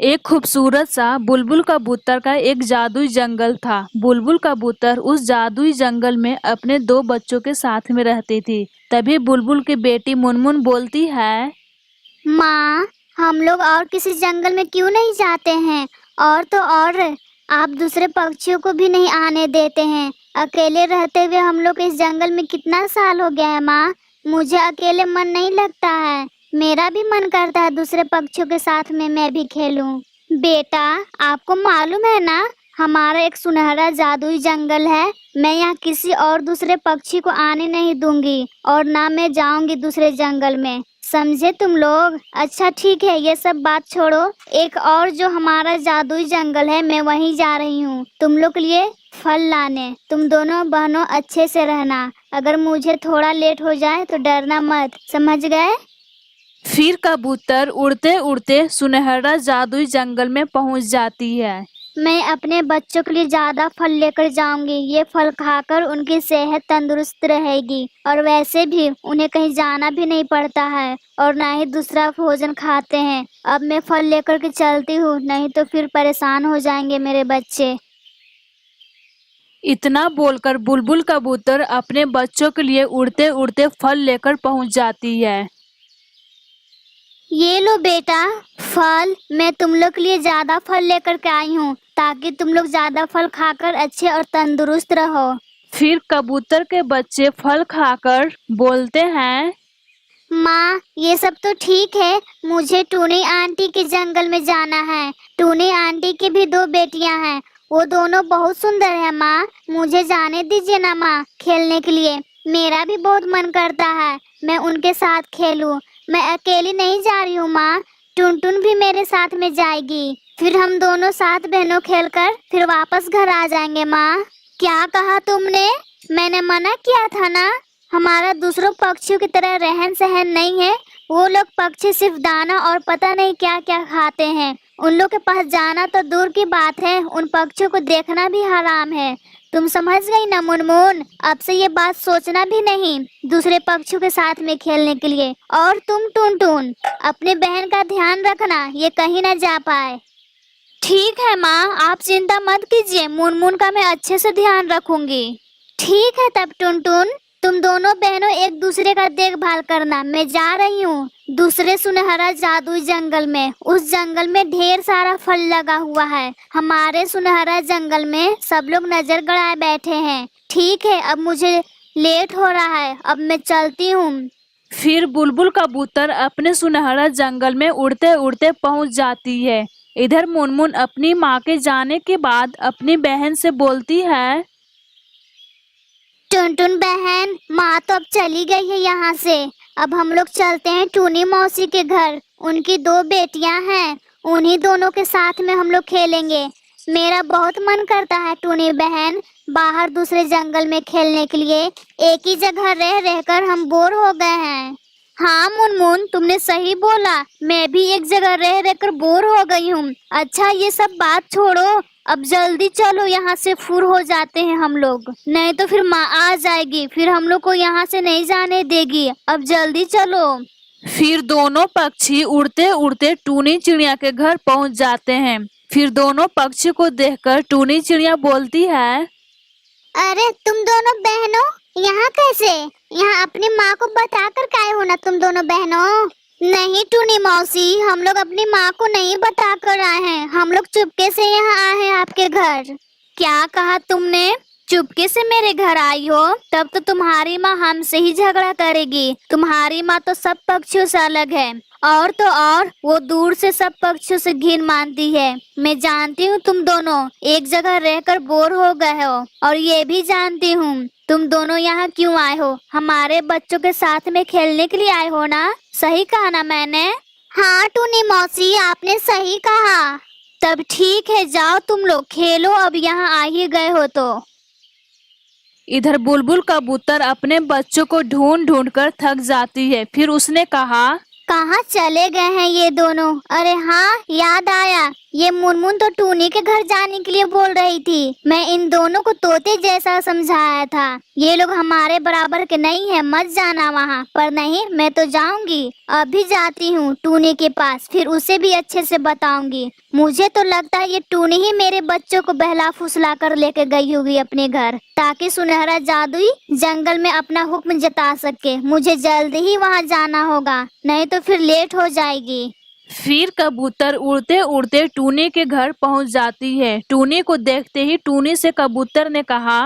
एक खूबसूरत सा बुलबुल कबूतर का एक जादुई जंगल था। बुलबुल कबूतर उस जादुई जंगल में अपने दो बच्चों के साथ में रहती थी। तभी बुलबुल की बेटी मुनमुन बोलती है। माँ, हम लोग और किसी जंगल में क्यों नहीं जाते हैं? और तो और आप दूसरे पक्षियों को भी नहीं आने देते हैं। अकेले रहते हुए हम लोग इस जंगल में कितना साल हो गया है माँ। मुझे अकेले मन नहीं लगता है। मेरा भी मन करता है दूसरे पक्षियों के साथ में मैं भी खेलूं। बेटा, आपको मालूम है ना, हमारा एक सुनहरा जादुई जंगल है। मैं यहाँ किसी और दूसरे पक्षी को आने नहीं दूंगी और ना मैं जाऊंगी दूसरे जंगल में। समझे तुम लोग? अच्छा ठीक है, ये सब बात छोड़ो। एक और जो हमारा जादुई जंगल है, मैं वहीं जा रही हूँ तुम लोग के लिए फल लाने। तुम दोनों बहनों अच्छे से रहना। अगर मुझे थोड़ा लेट हो जाए तो डरना मत, समझ गए? फिर कबूतर उड़ते उड़ते सुनहरा जादुई जंगल में पहुंच जाती है। मैं अपने बच्चों के लिए ज्यादा फल लेकर जाऊंगी। ये फल खाकर उनकी सेहत तंदुरुस्त रहेगी और वैसे भी उन्हें कहीं जाना भी नहीं पड़ता है और ना ही दूसरा भोजन खाते हैं। अब मैं फल लेकर के चलती हूँ, नहीं तो फिर परेशान हो जाएंगे मेरे बच्चे। इतना बोलकर बुलबुल कबूतर अपने बच्चों के लिए उड़ते उड़ते फल लेकर पहुंच जाती है। ये लो बेटा फल। मैं तुम लोग के लिए ज्यादा फल लेकर के आई हूँ ताकि तुम लोग ज्यादा फल खाकर अच्छे और तंदुरुस्त रहो। फिर कबूतर के बच्चे फल खाकर बोलते हैं। माँ, ये सब तो ठीक है, मुझे टूनी आंटी के जंगल में जाना है। टूनी आंटी की भी दो बेटियां हैं, वो दोनों बहुत सुंदर है माँ। मुझे जाने दीजिए ना माँ खेलने के लिए। मेरा भी बहुत मन करता है मैं उनके साथ खेलूं। मैं अकेली नहीं जा रही हूँ माँ, टुनटुन भी मेरे साथ में जाएगी। फिर हम दोनों सात बहनों खेलकर फिर वापस घर आ जाएंगे माँ। क्या कहा तुमने? मैंने मना किया था ना। हमारा दूसरों पक्षियों की तरह रहन सहन नहीं है। वो लोग पक्षी सिर्फ दाना और पता नहीं क्या क्या खाते हैं। उन लोग के पास जाना तो दूर की बात है, उन पक्षियों को देखना भी हराम है। तुम समझ गई ना मुनमुन? अब से ये बात सोचना भी नहीं दूसरे पक्षियों के साथ में खेलने के लिए। और तुम टुनटुन, अपने बहन का ध्यान रखना, ये कहीं ना जा पाए। ठीक है माँ, आप चिंता मत कीजिए, मुनमुन का मैं अच्छे से ध्यान रखूंगी। ठीक है तब टुनटुन, तुम दोनों बहनों एक दूसरे का देखभाल करना। मैं जा रही हूँ दूसरे सुनहरा जादुई जंगल में। उस जंगल में ढेर सारा फल लगा हुआ है। हमारे सुनहरा जंगल में सब लोग नजर गड़ाए बैठे हैं। ठीक है, अब मुझे लेट हो रहा है, अब मैं चलती हूँ। फिर बुलबुल कबूतर अपने सुनहरा जंगल में उड़ते उड़ते पहुंच जाती है। इधर मुनमुन अपनी माँ के जाने के बाद अपनी बहन से बोलती है। टुनटुन बहन, माँ तो अब चली गई है यहाँ से। अब हम लोग चलते हैं टूनी मौसी के घर। उनकी दो बेटियां हैं, उन्हीं दोनों के साथ में हम लोग खेलेंगे। मेरा बहुत मन करता है टूनी बहन बाहर दूसरे जंगल में खेलने के लिए। एक ही जगह रह रहकर हम बोर हो गए हैं। हाँ मुनमुन, तुमने सही बोला, मैं भी एक जगह रह रहकर बोर हो गई हूँ। अच्छा ये सब बात छोड़ो, अब जल्दी चलो, यहाँ से फुर हो जाते हैं हम लोग, नहीं तो फिर माँ आ जाएगी, फिर हम लोग को यहाँ से नहीं जाने देगी। अब जल्दी चलो। फिर दोनों पक्षी उड़ते उड़ते टूनी चिड़िया के घर पहुंच जाते हैं। फिर दोनों पक्षी को देखकर टूनी चिड़िया बोलती है। अरे तुम दोनों बहनों यहाँ कैसे? यहाँ अपनी माँ को बताकर काहे हो ना तुम दोनों बहनों? नहीं टूनी मौसी, हम लोग अपनी माँ को नहीं बता कर आए हैं। हम लोग चुपके से यहाँ आए हैं आपके घर। क्या कहा तुमने? चुपके से मेरे घर आई हो? तब तो तुम्हारी माँ हमसे ही झगड़ा करेगी। तुम्हारी माँ तो सब पक्षियों से अलग है, और तो और वो दूर से सब पक्षियों से घिन मानती है। मैं जानती हूँ तुम दोनों एक जगह रहकर बोर हो गए हो, और ये भी जानती हूँ तुम दोनों यहाँ क्यों आए हो। हमारे बच्चों के साथ में खेलने के लिए आए हो ना? सही कहा ना मैंने? हाँ टूनी मौसी, आपने सही कहा। तब ठीक है, जाओ तुम लोग खेलो, अब यहाँ आ ही गए हो तो। इधर बुलबुल कबूतर अपने बच्चों को ढूंढ ढूंढ कर थक जाती है। फिर उसने कहा। कहाँ चले गए हैं ये दोनों? अरे हाँ याद आया, ये मुनमुन तो टूनी के घर जाने के लिए बोल रही थी। मैं इन दोनों को तोते जैसा समझाया था। ये लोग हमारे बराबर के नहीं है, मत जाना वहाँ। पर नहीं, मैं तो जाऊंगी। अभी जाती हूँ टूनी के पास, फिर उसे भी अच्छे से बताऊंगी। मुझे तो लगता है ये टूनी ही मेरे बच्चों को बहला फुसला कर लेके गई होगी अपने घर, ताकि सुनहरा जादुई जंगल में अपना हुक्म जता सके। मुझे जल्दी ही वहाँ जाना होगा, नहीं तो फिर लेट हो जाएगी। फिर कबूतर उड़ते उड़ते टूनी के घर पहुंच जाती है। टूनी को देखते ही टूनी से कबूतर ने कहा,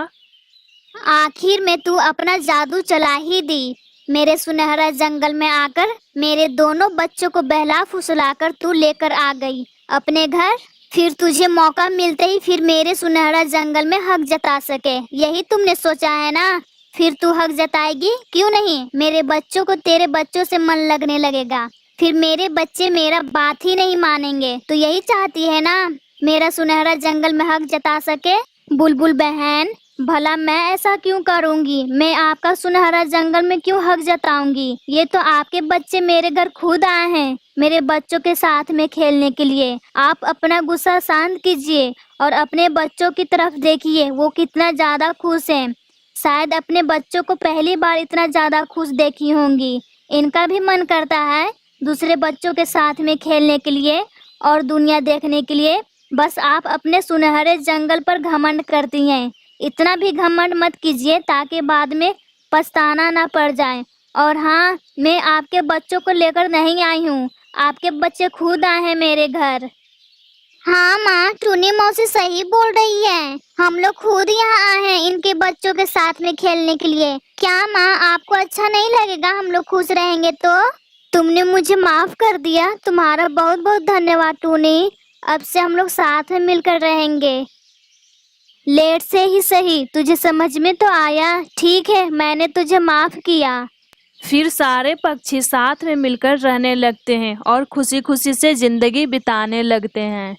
आखिर में तू अपना जादू चला ही दी। मेरे सुनहरा जंगल में आकर मेरे दोनों बच्चों को बहला फुसलाकर तू लेकर आ गई अपने घर। फिर तुझे मौका मिलते ही फिर मेरे सुनहरा जंगल में हक जता सके, यही तुमने सोचा है ना? फिर तू हक जताएगी क्यों नहीं? मेरे बच्चों को तेरे बच्चों से मन लगने लगेगा, फिर मेरे बच्चे मेरा बात ही नहीं मानेंगे। तो यही चाहती है ना, मेरा सुनहरा जंगल में हक जता सके? बुलबुल बहन, भला मैं ऐसा क्यों करूंगी? मैं आपका सुनहरा जंगल में क्यों हक जताऊंगी? ये तो आपके बच्चे मेरे घर खुद आए हैं मेरे बच्चों के साथ में खेलने के लिए। आप अपना गुस्सा शांत कीजिए और अपने बच्चों की तरफ देखिए, वो कितना ज्यादा खुश हैं। शायद अपने बच्चों को पहली बार इतना ज्यादा खुश देखी होंगी। इनका भी मन करता है दूसरे बच्चों के साथ में खेलने के लिए और दुनिया देखने के लिए। बस आप अपने सुनहरे जंगल पर घमंड करती हैं। इतना भी घमंड मत कीजिए ताकि बाद में पछताना ना पड़ जाए। और हाँ, मैं आपके बच्चों को लेकर नहीं आई हूँ, आपके बच्चे खुद आए हैं मेरे घर। हाँ माँ, टूनी मौसी सही बोल रही है। हम लोग खुद यहाँ आए हैं इनके बच्चों के साथ में खेलने के लिए। क्या माँ, आपको अच्छा नहीं लगेगा हम लोग खुश रहेंगे तो? तुमने मुझे माफ कर दिया, तुम्हारा बहुत बहुत धन्यवाद टूनी। अब से हम लोग साथ में मिलकर रहेंगे। लेट से ही सही, तुझे समझ में तो आया। ठीक है, मैंने तुझे माफ किया। फिर सारे पक्षी साथ में मिलकर रहने लगते हैं और खुशी खुशी से जिंदगी बिताने लगते हैं।